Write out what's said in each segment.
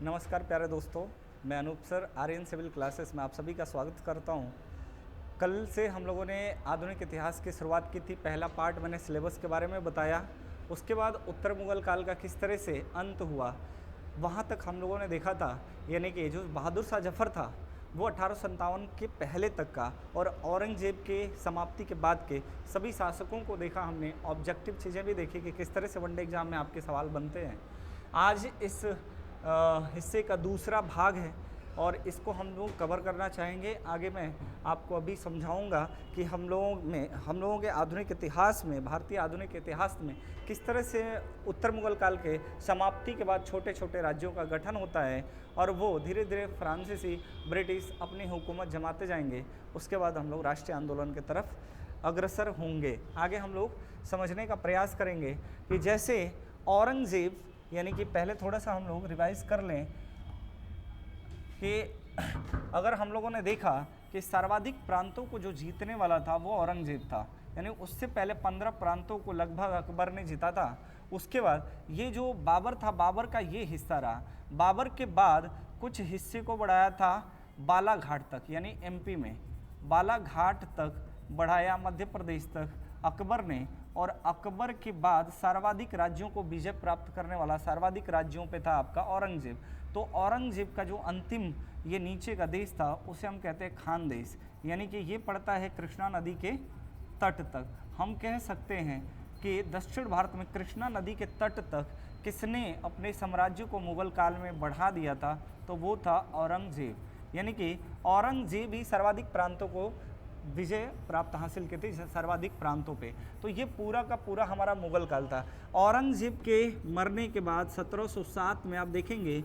नमस्कार प्यारे दोस्तों, मैं Anoop sir Aryan civil classes में आप सभी का स्वागत करता हूं। कल से हम लोगों ने आधुनिक इतिहास की शुरुआत की थी। पहला पार्ट मैंने सिलेबस के बारे में बताया। उसके बाद उत्तर मुगल काल का किस तरह से अंत हुआ वहां तक हम लोगों ने देखा था। यानी कि जो बहादुर शाह जफर था वो 1857 के पहले तक का और औरंगजेब के समाप्ति के बाद के सभी शासकों को देखा हमने। ऑब्जेक्टिव चीज़ें भी देखी कि किस तरह से वनडे एग्जाम में आपके सवाल बनते हैं। आज इस हिस्से का दूसरा भाग है और इसको हम लोग कवर करना चाहेंगे। आगे मैं आपको अभी समझाऊंगा कि हम लोगों के आधुनिक इतिहास में, भारतीय आधुनिक इतिहास में किस तरह से उत्तर मुगल काल के समाप्ति के बाद छोटे छोटे राज्यों का गठन होता है और वो धीरे धीरे फ्रांसीसी ब्रिटिश अपनी हुकूमत जमाते जाएंगे। उसके बाद हम लोग राष्ट्रीय आंदोलन की तरफ अग्रसर होंगे। आगे हम लोग समझने का प्रयास करेंगे कि जैसे औरंगजेब, यानी कि पहले थोड़ा सा हम लोग रिवाइज कर लें कि अगर हम लोगों ने देखा कि सर्वाधिक प्रांतों को जो जीतने वाला था वो औरंगजेब था, यानी उससे पहले 15 प्रांतों को लगभग अकबर ने जीता था। उसके बाद ये जो बाबर था, बाबर का ये हिस्सा रहा। बाबर के बाद कुछ हिस्से को बढ़ाया था बालाघाट तक, यानी एमपी में बालाघाट तक बढ़ाया, मध्य प्रदेश तक अकबर ने। और अकबर के बाद सर्वाधिक राज्यों को विजय प्राप्त करने वाला सर्वाधिक राज्यों पे था आपका औरंगजेब। तो औरंगजेब का जो अंतिम ये नीचे का देश था उसे हम कहते हैं खान देश, यानी कि ये पड़ता है कृष्णा नदी के तट तक। हम कह सकते हैं कि दक्षिण भारत में कृष्णा नदी के तट तक किसने अपने साम्राज्य को मुगल काल में बढ़ा दिया था, तो वो था औरंगजेब। यानी कि औरंगजेब ही सर्वाधिक प्रांतों को विजय प्राप्त हासिल की थी, सर्वाधिक प्रांतों पे। तो ये पूरा का पूरा हमारा मुगल काल था। औरंगजेब के मरने के बाद 1707 में आप देखेंगे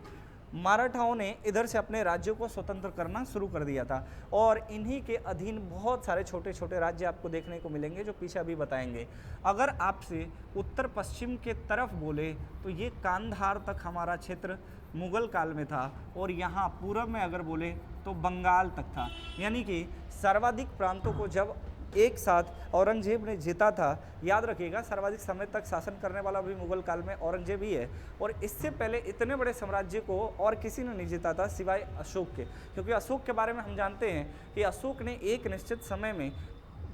मराठाओं ने इधर से अपने राज्यों को स्वतंत्र करना शुरू कर दिया था और इन्हीं के अधीन बहुत सारे छोटे छोटे राज्य आपको देखने को मिलेंगे जो पीछे अभी बताएंगे। अगर आपसे उत्तर पश्चिम के तरफ बोले तो ये कांधार तक हमारा क्षेत्र मुगल काल में था और यहाँ पूर्व में अगर बोले तो बंगाल तक था। यानी कि सर्वाधिक प्रांतों को जब एक साथ औरंगजेब ने जीता था, याद रखिएगा सर्वाधिक समय तक शासन करने वाला भी मुगल काल में औरंगजेब ही है। और इससे पहले इतने बड़े साम्राज्य को और किसी ने नहीं जीता था सिवाय अशोक के, क्योंकि अशोक के बारे में हम जानते हैं कि अशोक ने एक निश्चित समय में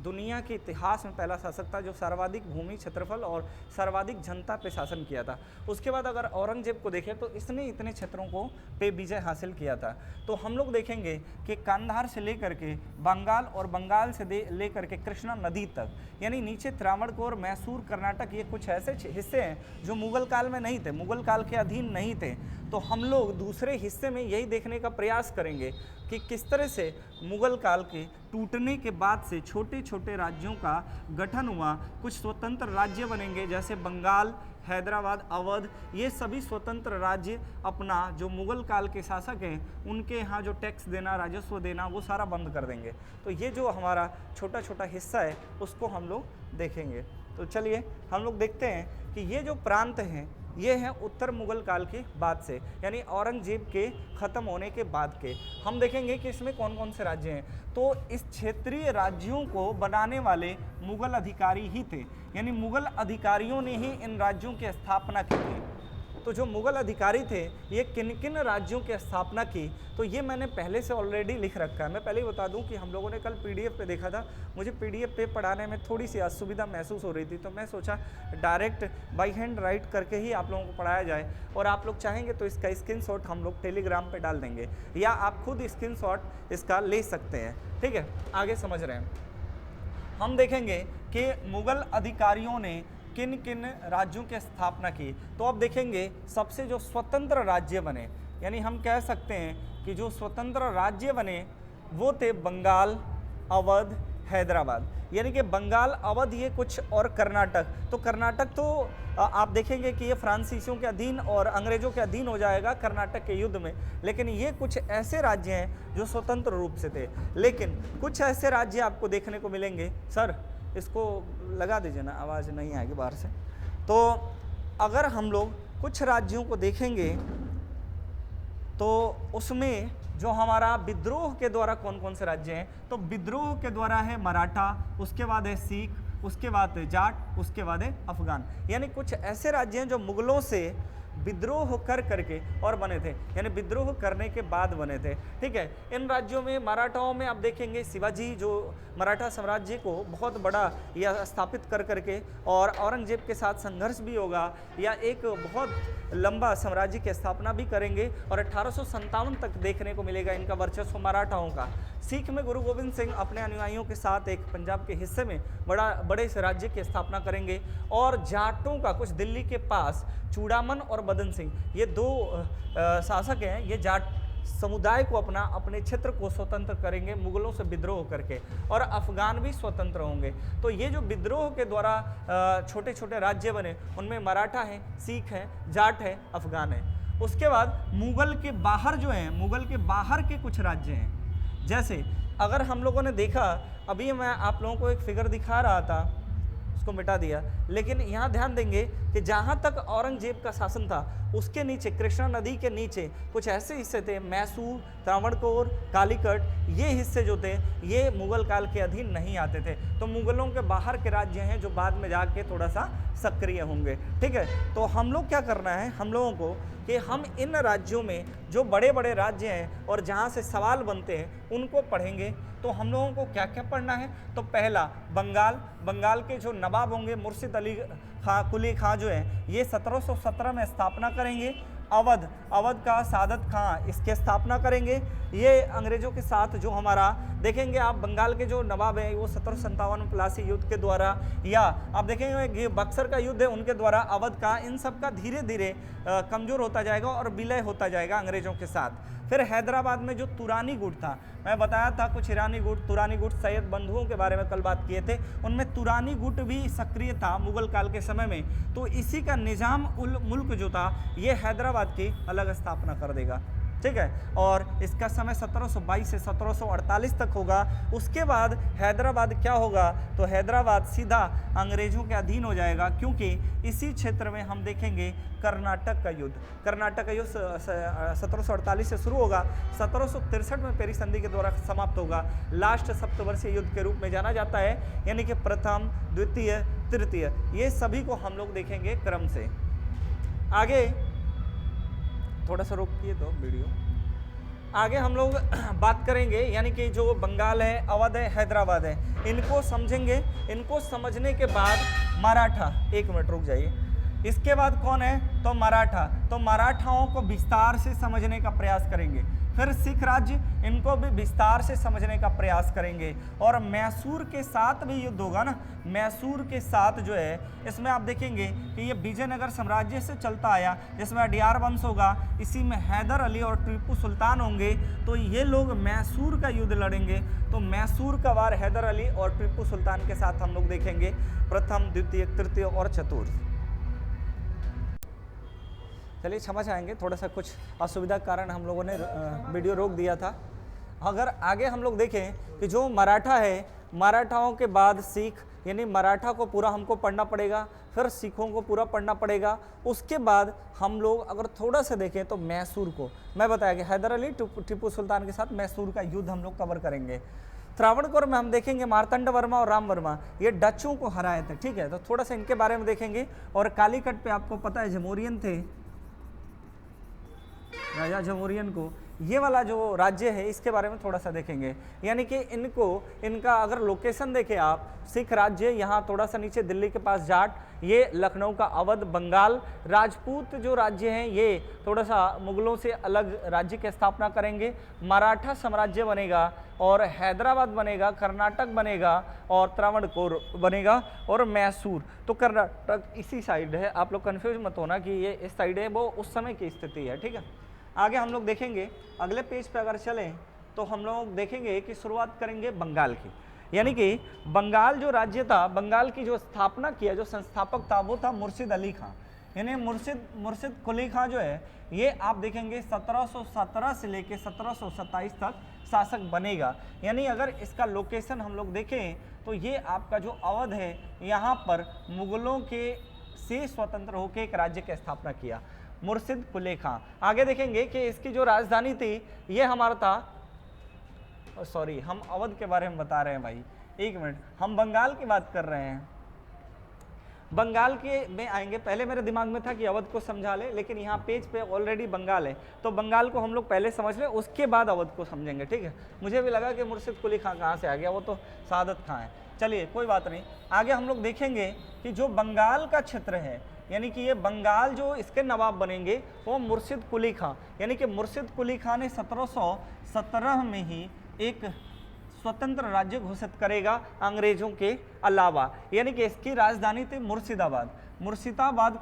दुनिया के इतिहास में पहला शासक था जो सर्वाधिक भूमि क्षेत्रफल और सर्वाधिक जनता पे शासन किया था। उसके बाद अगर औरंगजेब को देखें तो इसने इतने क्षेत्रों को पे विजय हासिल किया था। तो हम लोग देखेंगे कि कांधार से लेकर के बंगाल और बंगाल से लेकर के कृष्णा नदी तक, यानी नीचे त्रावणकोर, मैसूर, कर्नाटक, ये कुछ ऐसे हिस्से हैं जो मुगल काल में नहीं थे, मुगल काल के अधीन नहीं थे। तो हम लोग दूसरे हिस्से में यही देखने का प्रयास करेंगे कि किस तरह से मुगल काल के टूटने के बाद से छोटे छोटे राज्यों का गठन हुआ। कुछ स्वतंत्र राज्य बनेंगे जैसे बंगाल, हैदराबाद, अवध, ये सभी स्वतंत्र राज्य अपना जो मुगल काल के शासक हैं उनके यहाँ जो टैक्स देना, राजस्व देना, वो सारा बंद कर देंगे। तो ये जो हमारा छोटा छोटा हिस्सा है उसको हम लोग देखेंगे। तो चलिए हम लोग देखते हैं कि ये जो प्रांत हैं ये हैं उत्तर मुगल काल के बाद से, यानी औरंगजेब के ख़त्म होने के बाद के। हम देखेंगे कि इसमें कौन कौन से राज्य हैं। तो इस क्षेत्रीय राज्यों को बनाने वाले मुगल अधिकारी ही थे, यानी मुगल अधिकारियों ने ही इन राज्यों की स्थापना की थी। तो जो मुगल अधिकारी थे ये किन किन राज्यों की स्थापना की, तो ये मैंने पहले से ऑलरेडी लिख रखा है। मैं पहले ही बता दूं कि हम लोगों ने कल पीडीएफ पे देखा था। मुझे पीडीएफ पे पढ़ाने में थोड़ी सी असुविधा महसूस हो रही थी, तो मैं सोचा डायरेक्ट बाई हैंड राइट करके ही आप लोगों को पढ़ाया जाए। और आप लोग चाहेंगे तो इसका स्क्रीनशॉट हम लोग टेलीग्राम पे डाल देंगे या आप खुद स्क्रीनशॉट इसका ले सकते हैं। ठीक है, आगे समझ रहे हैं। हम देखेंगे कि मुगल अधिकारियों ने किन किन राज्यों की स्थापना की। तो अब देखेंगे सबसे जो स्वतंत्र राज्य बने, यानी हम कह सकते हैं कि जो स्वतंत्र राज्य बने वो थे बंगाल, अवध, हैदराबाद। यानी कि बंगाल, अवध, ये कुछ और कर्नाटक। तो कर्नाटक तो आप देखेंगे कि ये फ्रांसीसियों के अधीन और अंग्रेजों के अधीन हो जाएगा कर्नाटक के युद्ध में। लेकिन ये कुछ ऐसे राज्य हैं जो स्वतंत्र रूप से थे। लेकिन कुछ ऐसे राज्य आपको देखने को मिलेंगे। सर इसको लगा दीजिए ना, आवाज़ नहीं आएगी बाहर से। तो अगर हम लोग कुछ राज्यों को देखेंगे तो उसमें जो हमारा विद्रोह के द्वारा कौन कौन से राज्य हैं, तो विद्रोह के द्वारा है मराठा, उसके बाद है सिख, उसके बाद है जाट, उसके बाद है अफगान। यानी कुछ ऐसे राज्य हैं जो मुगलों से विद्रोह कर करके और बने थे, यानी विद्रोह करने के बाद बने थे। ठीक है, इन राज्यों में मराठाओं में आप देखेंगे शिवाजी जो मराठा साम्राज्य को बहुत बड़ा या स्थापित कर करके और औरंगजेब के साथ संघर्ष भी होगा, या एक बहुत लंबा साम्राज्य की स्थापना भी करेंगे और 1857 तक देखने को मिलेगा इनका वर्चस्व मराठाओं का। सीख में गुरु गोविंद सिंह अपने अनुयायियों के साथ एक पंजाब के हिस्से में बड़े से राज्य की स्थापना करेंगे, और जाटों का कुछ दिल्ली के पास चूड़ामन और बदन सिंह, ये दो शासक हैं, ये जाट समुदाय को अपने क्षेत्र को स्वतंत्र करेंगे मुगलों से विद्रोह करके, और अफगान भी स्वतंत्र होंगे। तो ये जो विद्रोह के द्वारा छोटे छोटे राज्य बने, उनमें मराठा है, सिख है, जाट है, अफगान है। उसके बाद मुगल के बाहर जो हैं, मुगल के बाहर के कुछ राज्य हैं, जैसे अगर हम लोगों ने देखा, अभी मैं आप लोगों को एक फिगर दिखा रहा था, उसको मिटा दिया, लेकिन यहाँ ध्यान देंगे कि जहाँ तक औरंगजेब का शासन था उसके नीचे कृष्णा नदी के नीचे कुछ ऐसे हिस्से थे, मैसूर, त्रावणकोर, कालीकट, ये हिस्से जो थे ये मुगल काल के अधीन नहीं आते थे। तो मुगलों के बाहर के राज्य हैं जो बाद में जाके थोड़ा सा सक्रिय होंगे। ठीक है, तो हम लोग क्या करना है, हम लोगों को कि हम इन राज्यों में जो बड़े बड़े राज्य हैं और जहाँ से सवाल बनते हैं उनको पढ़ेंगे। तो हम लोगों को क्या क्या पढ़ना है, तो पहला बंगाल के जो नवाब होंगे मुर्शिद अली खां कुली खां जो है, ये 1717 में स्थापना करेंगे। अवध का सादत खां इसके स्थापना करेंगे। ये अंग्रेजों के साथ जो हमारा देखेंगे आप, बंगाल के जो नवाब हैं वो 1757 में प्लासी युद्ध के द्वारा, या आप देखेंगे बक्सर का युद्ध है उनके द्वारा, अवध का, इन सब का धीरे धीरे कमज़ोर होता जाएगा और विलय होता जाएगा अंग्रेजों के साथ। फिर हैदराबाद में जो तुरानी गुट था, मैं बताया था कुछ ईरानी गुट, तुरानी गुट, सैयद बंधुओं के बारे में कल बात किए थे, उनमें तुरानी गुट भी सक्रिय था मुगल काल के समय में। तो इसी का निज़ाम उल मुल्क जो था ये हैदराबाद की अलग स्थापना कर देगा। ठीक है, और इसका समय 1722 से 1748 तक होगा। उसके बाद हैदराबाद क्या होगा, तो हैदराबाद सीधा अंग्रेजों के अधीन हो जाएगा, क्योंकि इसी क्षेत्र में हम देखेंगे कर्नाटक का युद्ध 1748 से शुरू होगा, 1763 में पेरिस संधि के द्वारा समाप्त होगा। लास्ट सप्तवर्षीय युद्ध के रूप में जाना जाता है, यानी कि प्रथम, द्वितीय, तृतीय, ये सभी को हम लोग देखेंगे क्रम से। आगे थोड़ा सा रोकिए तो वीडियो, आगे हम लोग बात करेंगे, यानी कि जो बंगाल है, अवध है, हैदराबाद है, इनको समझेंगे। इनको समझने के बाद मराठा, एक मिनट रुक जाइए, इसके बाद कौन है, तो मराठा। तो मराठाओं को विस्तार से समझने का प्रयास करेंगे। फिर सिख राज्य, इनको भी विस्तार से समझने का प्रयास करेंगे। और मैसूर के साथ भी युद्ध होगा ना, मैसूर के साथ जो है, इसमें आप देखेंगे कि ये विजयनगर साम्राज्य से चलता आया, जिसमें अडियार वंश होगा, इसी में हैदर अली और टीपू सुल्तान होंगे। तो ये लोग मैसूर का युद्ध लड़ेंगे। तो मैसूर का वार हैदर अली और टीपू सुल्तान के साथ हम लोग देखेंगे, प्रथम, द्वितीय, तृतीय और चतुर्थ। चलिए क्षमा चाहेंगे, थोड़ा सा कुछ असुविधा के कारण हम लोगों ने वीडियो रोक दिया था। अगर आगे हम लोग देखें कि जो मराठा है, मराठाओं के बाद सिख, यानी मराठा को पूरा हमको पढ़ना पड़ेगा, फिर सिखों को पूरा पढ़ना पड़ेगा। उसके बाद हम लोग अगर थोड़ा सा देखें तो मैसूर को, मैं बताया कि हैदर अली टीपू सुल्तान के साथ मैसूर का युद्ध हम लोग कवर करेंगे। त्रावणकोर में हम देखेंगे मार्तंड वर्मा और राम वर्मा, ये डचों को हराए थे। ठीक है, तो थोड़ा सा इनके बारे में देखेंगे। और कालीकट पे आपको पता है जमोरियन थे, राजा जमोरियन को, ये वाला जो राज्य है इसके बारे में थोड़ा सा देखेंगे। यानी कि इनका अगर लोकेशन देखें आप, सिख राज्य यहाँ थोड़ा सा नीचे दिल्ली के पास जाट, ये लखनऊ का अवध, बंगाल, राजपूत जो राज्य हैं ये थोड़ा सा मुगलों से अलग राज्य की स्थापना करेंगे। मराठा साम्राज्य बनेगा और हैदराबाद बनेगा, कर्नाटक बनेगा और त्रावणकोर बनेगा और मैसूर। तो कर्नाटक इसी साइड है, आप लोग कन्फ्यूज मत होना कि ये इस साइड है, वो उस समय की स्थिति है। ठीक है, आगे हम लोग देखेंगे, अगले पेज पे अगर चलें तो हम लोग देखेंगे कि शुरुआत करेंगे बंगाल की। यानी कि बंगाल जो राज्य था, बंगाल की जो स्थापना किया, जो संस्थापक था वो था मुर्शिद अली खां। यानी मुर्शिद कुली खां जो है, ये आप देखेंगे 1717 से लेके 1727 तक शासक बनेगा। यानी अगर इसका लोकेशन हम लोग देखें तो ये आपका जो अवध है, यहाँ पर मुगलों के से स्वतंत्र होकर एक राज्य की स्थापना किया मुर्शिद कुली खां। आगे देखेंगे कि इसकी जो राजधानी थी ये हमारा था, सॉरी हम अवध के बारे में बता रहे हैं भाई, एक मिनट, हम बंगाल की बात कर रहे हैं। बंगाल के में आएंगे। पहले मेरे दिमाग में था कि अवध को समझा ले, लेकिन यहाँ पेज पे ऑलरेडी बंगाल है, तो बंगाल को हम लोग पहले समझ लें, उसके बाद अवध को समझेंगे, ठीक है। मुझे भी लगा कि मुर्शिद कुली खां कहाँ से आ गया, वो तो सादत खां है। चलिए कोई बात नहीं, आगे हम लोग देखेंगे कि जो बंगाल का क्षेत्र है, यानी कि ये बंगाल जो इसके नवाब बनेंगे वो मुर्शिद कुली खां, यानी कि मुर्शिद कुली खां ने 1717 में ही एक स्वतंत्र राज्य घोषित करेगा अंग्रेजों के अलावा, यानी कि इसकी राजधानी थी मुर्शिदाबाद। मुर्शिदाबाद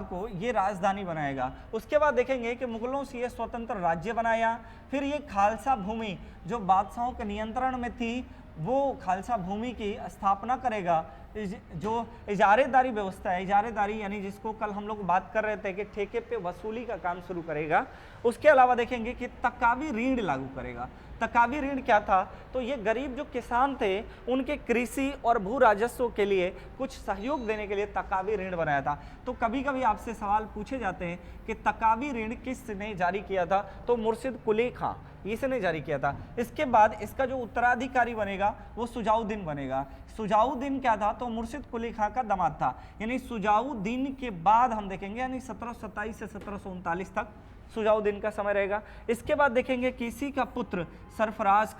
को ये राजधानी बनाएगा। उसके बाद देखेंगे कि मुगलों से ये स्वतंत्र राज्य बनाया। फिर ये खालसा भूमि जो बादशाहों के नियंत्रण में थी, वो खालसा भूमि की स्थापना करेगा। जो इजारेदारी व्यवस्था है, इजारेदारी यानी जिसको कल हम लोग बात कर रहे थे कि ठेके पे वसूली का काम शुरू करेगा। उसके अलावा देखेंगे कि तकावी ऋण लागू करेगा। तकावी ऋण क्या था? तो ये गरीब जो किसान थे उनके कृषि और भू राजस्व के लिए कुछ सहयोग देने के लिए तकावी ऋण बनाया था। तो कभी कभी आपसे सवाल पूछे जाते हैं कि तकावी ऋण किसने जारी किया था? तो मुर्शिद कुली खां इसने जारी किया था। इसके बाद इसका जो उत्तराधिकारी बनेगा वो सुजाउद्दीन बनेगा। सुजाउद्दीन क्या था? तो मुर्शिद कुली खां का दामाद था। यानी सुजाउद्दीन के बाद हम देखेंगे, यानी 1727 से 1739 तक सुजाउद्दीन का समय रहेगा। इसके बाद देखेंगे कि इसी का पुत्र सरफराज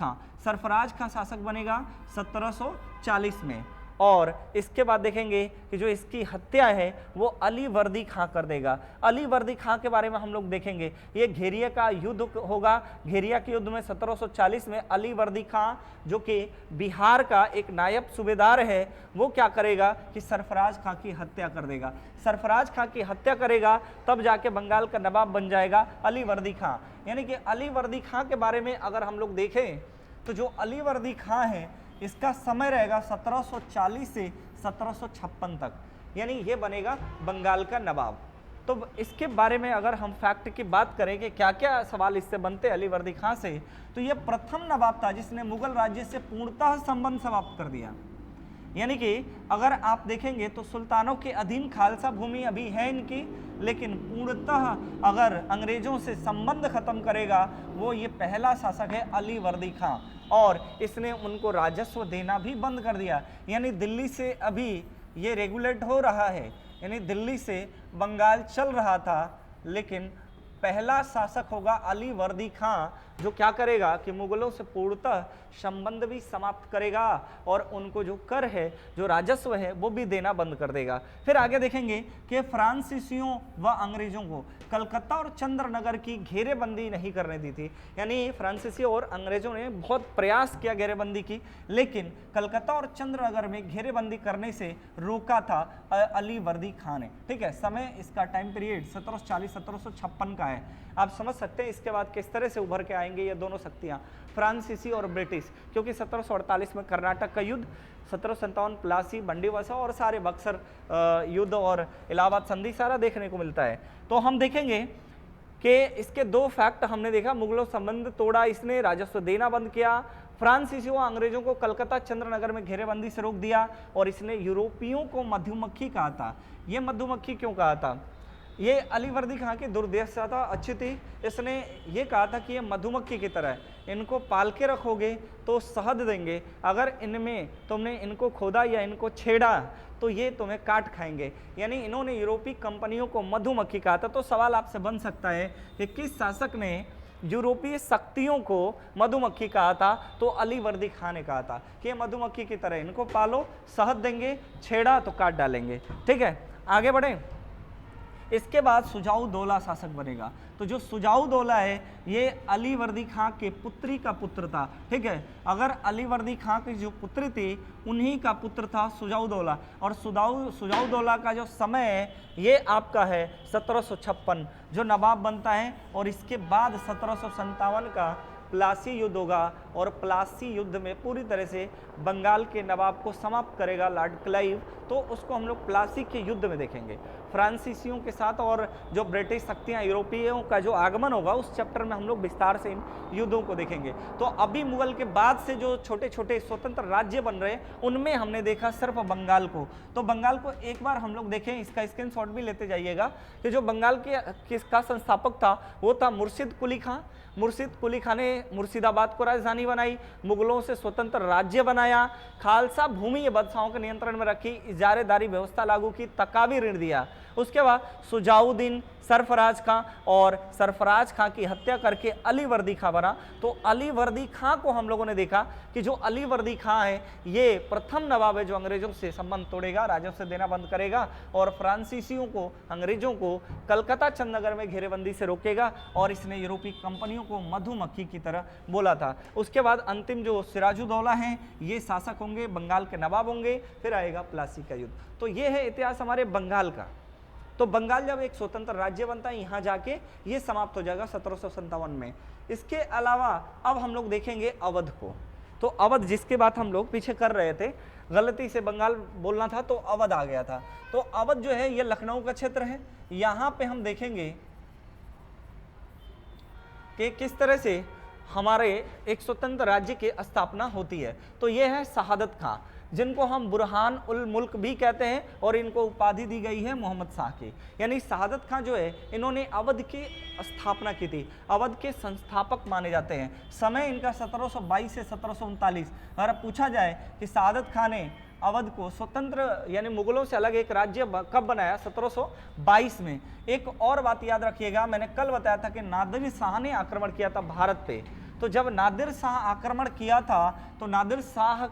खां शासक बनेगा 1740 में। और इसके बाद देखेंगे कि जो इसकी हत्या है वो अली वर्दी खां कर देगा। अली वर्दी खां के बारे में हम लोग देखेंगे, ये घेरिया का युद्ध होगा। घेरिया के युद्ध में 1740 में अली वर्दी खां जो कि बिहार का एक नायब सूबेदार है, वो क्या करेगा कि सरफराज खां की हत्या कर देगा। सरफराज खां की हत्या करेगा, तब जाके बंगाल का नवाब बन जाएगा अली वर्दी खां। यानी कि अली वर्दी खां के बारे में अगर हम लोग देखें तो जो अली वर्दी खां है इसका समय रहेगा 1740 से 1756 तक, यानी ये बनेगा बंगाल का नवाब। तो इसके बारे में अगर हम फैक्ट की बात करें कि क्या क्या सवाल इससे बनते अली वर्दी खां से, तो ये प्रथम नवाब था जिसने मुगल राज्य से पूर्णतः संबंध समाप्त कर दिया। यानी कि अगर आप देखेंगे तो सुल्तानों के अधीन खालसा भूमि अभी है इनकी, लेकिन पूर्णतः अगर अंग्रेजों से संबंध खत्म करेगा वो ये पहला शासक है अली वर्दी खां। और इसने उनको राजस्व देना भी बंद कर दिया। यानी दिल्ली से अभी ये रेगुलेट हो रहा है, यानी दिल्ली से बंगाल चल रहा था, लेकिन पहला शासक होगा अली वर्दी खां जो क्या करेगा कि मुगलों से पूर्णतः संबंध भी समाप्त करेगा और उनको जो कर है, जो राजस्व है, वो भी देना बंद कर देगा। फिर आगे देखेंगे कि फ्रांसीसियों व अंग्रेजों को कलकत्ता और चंद्रनगर की घेरेबंदी नहीं करने दी थी। यानी फ्रांसीसियों और अंग्रेजों ने बहुत प्रयास किया घेरेबंदी की, लेकिन कलकत्ता और चंद्रनगर में घेरेबंदी करने से रोका था अली वर्दी खां ने। ठीक है, समय इसका टाइम पीरियड 1740-1756 का है। आप समझ सकते हैं इसके बाद किस तरह से उभर के आएंगे ये दोनों शक्तियां, फ्रांसीसी और ब्रिटिश, क्योंकि 1748 में कर्नाटक का युद्ध, 1757 प्लासी, बंडीवसा और सारे बक्सर युद्ध और इलाहाबाद संधि सारा देखने को मिलता है। तो हम देखेंगे कि इसके दो फैक्ट हमने देखा, मुगलों संबंध तोड़ा इसने, राजस्व देना बंद किया, फ्रांसीसियों अंग्रेजों को कलकत्ता चंद्रनगर में घेरेबंदी से रोक दिया, और इसने यूरोपियों को मधुमक्खी कहा था। ये मधुमक्खी क्यों कहा था? ये अली वर्दी खां की दुर्दशा अच्छी थी। इसने ये कहा था कि ये मधुमक्खी की तरह है, इनको पाल के रखोगे तो शहद देंगे, अगर इनमें तुमने इनको खोदा या इनको छेड़ा तो ये तुम्हें काट खाएंगे। यानी इन्होंने यूरोपीय कंपनियों को मधुमक्खी कहा था। तो सवाल आपसे बन सकता है कि किस शासक ने यूरोपीय शक्तियों को मधुमक्खी कहा था? तो अली वर्दी खां ने कहा था कि ये मधुमक्खी की तरह, इनको पालो, शहद देंगे, छेड़ा तो काट डालेंगे। ठीक है, आगे बढ़ें। इसके बाद सुजाउदौला शासक बनेगा। तो जो सुजाउदौला है ये अली वर्दी खां के पुत्री का पुत्र था। ठीक है, अगर अली वर्दी खां की जो पुत्री थी उन्हीं का पुत्र था सुजाउदौला। और सुजाउदौला का जो समय है ये आपका है 1756 जो नवाब बनता है, और इसके बाद 1757 का प्लासी युद्ध होगा, और प्लासी युद्ध में पूरी तरह से बंगाल के नवाब को समाप्त करेगा लॉर्ड क्लाइव। तो उसको हम लोग प्लासी के युद्ध में देखेंगे फ्रांसीसियों के साथ, और जो ब्रिटिश शक्तियां, यूरोपियों का जो आगमन होगा उस चैप्टर में हम लोग विस्तार से इन युद्धों को देखेंगे। तो अभी मुगल के बाद से जो छोटे छोटे स्वतंत्र राज्य बन रहे हैं उनमें हमने देखा सिर्फ बंगाल को। तो बंगाल को एक बार हम लोग देखें, इसका स्क्रीनशॉट भी लेते जाइएगा कि जो बंगाल के किसका संस्थापक था वो था मुर्शिद कुली खां। मुर्शिद कुली खां ने ने मुर्शिदाबाद को राजधानी बनाई, मुगलों से स्वतंत्र राज्य बनाया, खालसा भूमि बादशाहों के नियंत्रण में रखी, इजारेदारी व्यवस्था लागू की, तकावी ऋण दिया। उसके बाद सुजाउद्दीन सरफराज खां, और सरफराज खां की हत्या करके अली वर्दी खां बना। तो अली वर्दी खां को हम लोगों ने देखा कि जो अली वर्दी खां है ये प्रथम नवाब है जो अंग्रेजों से संबंध तोड़ेगा, राजस्व देना बंद करेगा और फ्रांसीसियों को, अंग्रेजों को कलकत्ता चंदनगर में घेरेबंदी से रोकेगा, और इसने यूरोपीय कंपनियों को मधुमक्खी की तरह बोला था। उसके बाद अंतिम जो सिराजुद्दौला हैं ये शासक होंगे, बंगाल के नवाब होंगे, फिर आएगा प्लासी का युद्ध। तो ये है इतिहास हमारे बंगाल का। तो बंगाल जब एक स्वतंत्र राज्य बनता है यहाँ जाके ये समाप्त हो जाएगा 1757 में। इसके अलावा अब हम लोग देखेंगे अवध को। तो अवध जिसके बात हम लोग पीछे कर रहे थे, गलती से बंगाल बोलना था तो अवध आ गया था। तो अवध जो है ये लखनऊ का क्षेत्र है। यहाँ पे हम देखेंगे कि किस तरह से हमारे एक स्वतंत्र राज्य की स्थापना होती है। तो ये है शहादत खां, जिनको हम बुरहान उल मुल्क भी कहते हैं, और इनको उपाधि दी गई है मोहम्मद शाह की। यानी शहादत खां जो है इन्होंने अवध की स्थापना की थी, अवध के संस्थापक माने जाते हैं। समय इनका 1722 से 1739। अगर पूछा जाए कि शहादत खां ने अवध को स्वतंत्र यानी मुगलों से अलग एक राज्य कब बनाया, 1722 में। एक और बात याद रखिएगा, मैंने कल बताया था कि नादिर शाह ने आक्रमण किया था भारत पे। तो जब नादिर शाह आक्रमण किया था तो नादिर शाह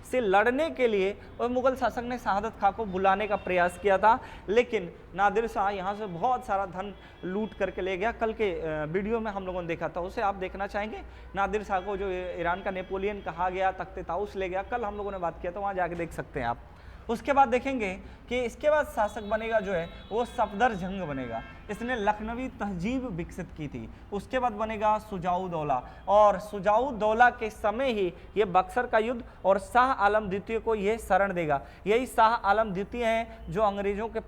से लड़ने के लिए और मुगल शासक ने शहादत खां को बुलाने का प्रयास किया था, लेकिन नादिर शाह यहाँ से बहुत सारा धन लूट करके ले गया। कल के वीडियो में हम लोगों ने देखा था, उसे आप देखना चाहेंगे। नादिर शाह को जो ईरान का नेपोलियन कहा गया, तख्ते ताउस ले गया, कल हम लोगों ने बात किया था, वहाँ जाके देख सकते हैं आप। उसके बाद देखेंगे कि इसके बाद शासक बनेगा जो है वो सफदर जंग बनेगा, इसने लखनवी तहजीब विकसित की थी। उसके बाद बनेगा सुजाउद्दौला, और सुजाउद्दौला के समय ही ये बक्सर का युद्ध और शाह आलम द्वितीय को ये शरण देगा। यही शाह आलम द्वितीय हैं जो अंग्रेजों के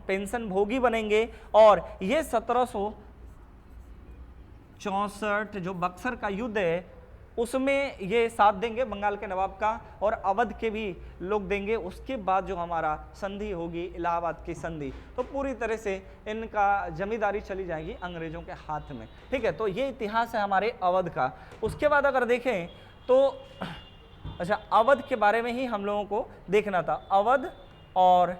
पेंशन भोगी बनेंगे, और ये 1764 जो बक्सर का युद्ध है उसमें ये साथ देंगे बंगाल के नवाब का, और अवध के भी लोग देंगे। उसके बाद जो हमारा संधि होगी इलाहाबाद की संधि, तो पूरी तरह से इनका जमींदारी चली जाएगी अंग्रेजों के हाथ में। ठीक है, तो ये इतिहास है हमारे अवध का। उसके बाद अगर देखें तो अच्छा, अवध के बारे में ही हम लोगों को देखना था, अवध और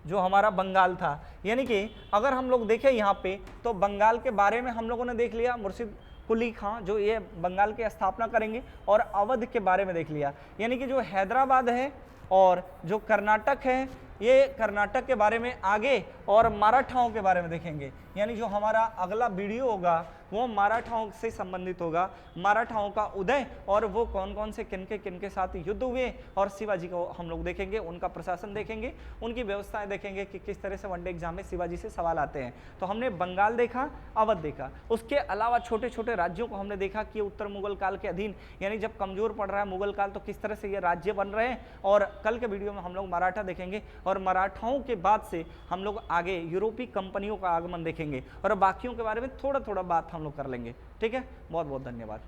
जो हमारा बंगाल था। यानी कि अगर हम लोग देखें यहाँ पे तो बंगाल के बारे में हम लोगों ने देख लिया, मुर्शिद कुली खां जो ये बंगाल की स्थापना करेंगे, और अवध के बारे में देख लिया। यानी कि जो हैदराबाद है और जो कर्नाटक है, ये कर्नाटक के बारे में आगे, और मराठाओं के बारे में देखेंगे। यानी जो हमारा अगला वीडियो होगा वो मराठाओं से संबंधित होगा, मराठाओं का उदय और वो कौन कौन से किनके साथ युद्ध हुए, और शिवाजी को हम लोग देखेंगे, उनका प्रशासन देखेंगे, उनकी व्यवस्थाएं देखेंगे कि किस तरह से वनडे एग्जाम में शिवाजी से सवाल आते हैं। तो हमने बंगाल देखा, अवध देखा। उसके अलावा छोटे छोटे राज्यों को हमने देखा कि उत्तर मुगल काल के अधीन, यानी जब कमजोर पड़ रहा है मुगल काल तो किस तरह से ये राज्य बन रहे हैं। और कल के वीडियो में हम लोग मराठा देखेंगे, और मराठाओं के बाद से हम लोग आगे यूरोपीय कंपनियों का आगमन देखेंगे, और बाकियों के बारे में थोड़ा थोड़ा बात हम लोग कर लेंगे। ठीक है, बहुत बहुत धन्यवाद।